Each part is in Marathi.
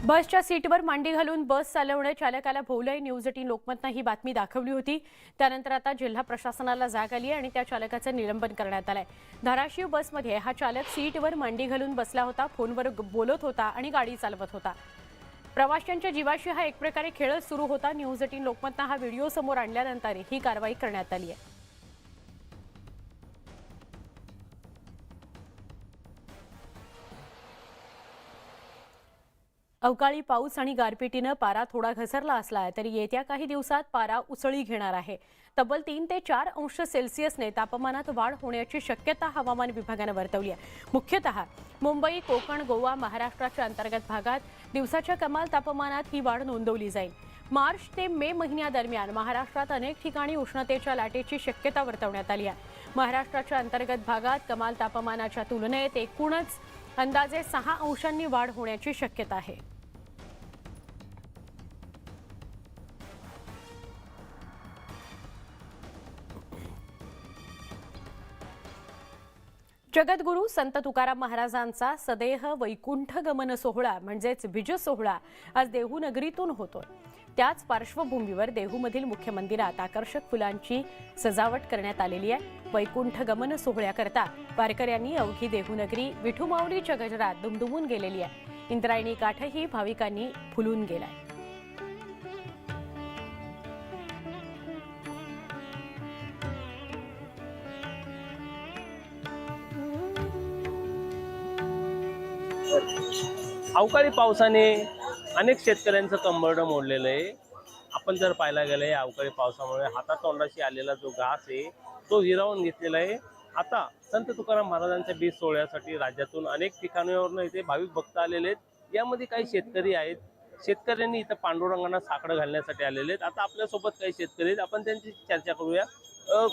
बसच्या सीटवर मांडी घालून बस चालवणे चालकाला भोवलंय। न्यूज 18 लोकमतनं ही बातमी दाखवली होती। त्यानंतर आता जिल्हा प्रशासनाला जाग आली आणि त्या चालकाचं निलंबन करण्यात आलंय। धाराशिव बसमध्ये हा चालक सीटवर मांडी घालून बसला होता, फोनवर बोलत होता आणि गाडी चालवत होता। प्रवाशांच्या जीवाशी हा एक प्रकारे खेळच सुरू होता। न्यूज 18 लोकमतनं हा व्हिडिओ समोर आणल्यानंतर ही कारवाई करण्यात आली आहे। अवकाळी पाऊस आणि गारपिटीने पारा थोडा घसरला असला तरी येत्या काही दिवसात पारा उसळी घेणार आहे। तब्बल 3 ते 4 अंश सेल्सिअसने तापमानात वाढ होण्याची शक्यता हवामान विभागाने वर्तवली आहे। मुख्यतः मुंबई, कोकण, गोवा, महाराष्ट्राच्या अंतर्गत भागात दिवसाच्या कमाल तापमानात ही वाढ नोंदवली जाईल। मार्च ते मे महिन्यादरम्यान महाराष्ट्रात अनेक ठिकाणी उष्णतेच्या लाटेची शक्यता वर्तवण्यात आली आहे। महाराष्ट्राच्या अंतर्गत भागात कमाल तापमानाच्या तुलनेत एकूणच अंदाजे 6 अंशांनी वाढ होण्याची शक्यता आहे। जगद्गुरू संत तुकाराम महाराजांचा सदेह वैकुंठ गमन सोहळा म्हणजेच बीज सोहळा आज देहू नगरीतून होतोय। त्याच पार्श्वभूमीवर देहूमधील मुख्य मंदिरात आकर्षक फुलांची सजावट करण्यात आलेली आहे। वैकुंठ गमन सोहळ्याकरता वारकऱ्यांनी अवघी देहू नगरी विठू माऊलीच्या गजरात दुमदुमून गेलेली आहे। इंद्रायणी काठही भाविकांनी फुलून गेलाय। अवकाळी पावसाने अनेक शेतकऱ्यांचं कंबरडं मोडलेलं आहे। आपण जर पाहायला गेलं अवकाळी पावसामुळे हातातोंडाशी आलेला जो घास आहे तो हिरावून घेतलेला आहे। आता संत तुकाराम महाराजांच्या बीज सोहळ्यासाठी राज्यातून अनेक ठिकाणावरून इथे भाविक भक्त आलेले आहेत। यामध्ये काही शेतकरी आहेत। शेतकऱ्यांनी इथं पांडुरंगांना साकडं घालण्यासाठी आलेले आहेत। आता आपल्यासोबत काही शेतकरी आहेत, आपण त्यांची चर्चा करूया।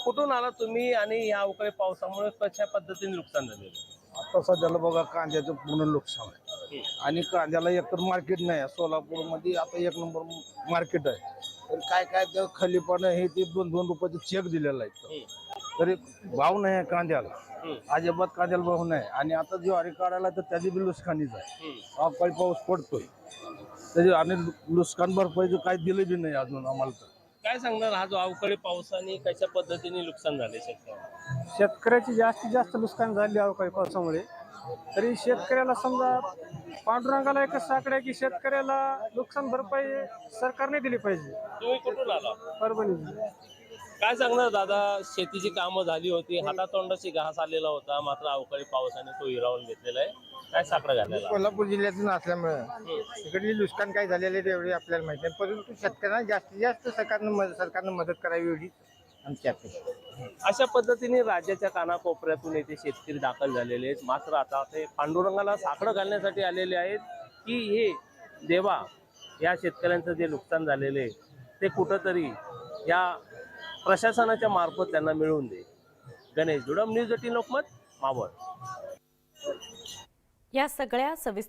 कुठून आला तुम्ही आणि या अवकाळी पावसामुळे कशा पद्धतीने नुकसान झालेलं? आता सध्याला बघा कांद्याचं पूर्ण नुकसान आहे आणि कांद्याला एकतर मार्केट नाही। सोलापूरमध्ये आता 1 नंबर मार्केट आहे, तर काय काय त्या खलीपानं हे ते 2-2 रुपयाचे चेक दिलेला आहे, तरी भाव नाही आहे कांद्याला। अजिबात कांद्याला भाव नाही आणि आता ज्वारी काढायला तर त्याची बी नुकसानीच आहे। अवकाळी पाऊस पडतोय त्याची आणि नुकसान भरपाईचं काय दिलं बी नाही अजून आम्हाला। तर काय सांगणार, हा जो अवकाळी पावसाने कशा पद्धतीने नुकसान झाले शेतकऱ्याची जास्तीत जास्त नुकसान झाली अवकाळी पावसामुळे। तरी शेतकऱ्याला समजा पांडुरंगाला एकच साकडं आहे की शेतकऱ्याला नुकसान भरपाई सरकारने दिली पाहिजे। तुम्ही कुठून आला? परभणी। काय सांगणार दादा, शेतीची कामं झाली होती, हातातोंडाशी घास आलेला होता, मात्र अवकाळी पावसाने तो हिरावून घेतलेला आहे। काय साकडं घालायला? कोल्हापूर जिल्ह्यातून असल्यामुळे इकडली नुकसान काय झालेले तेवढे आपल्याला माहिती आहे, परंतु शेतकऱ्यांना जास्तीत जास्त सरकारनं मदत करावी एवढी आमची अपेक्षा। अशा पद्धतीने राज्याच्या कानाकोपऱ्यातून येथे शेतकरी दाखल झालेले आहेत। मात्र आता ते पांडुरंगाला साकडं घालण्यासाठी आलेले आहेत की हे देवा या शेतकऱ्यांचं जे नुकसान झालेले आहे ते कुठंतरी या प्रशासनाच्या मार्फत त्यांना मिळवून दे। गणेश जुडम, न्यूज 18 लोकमत, मावळ। या सगळ्या सविस्तर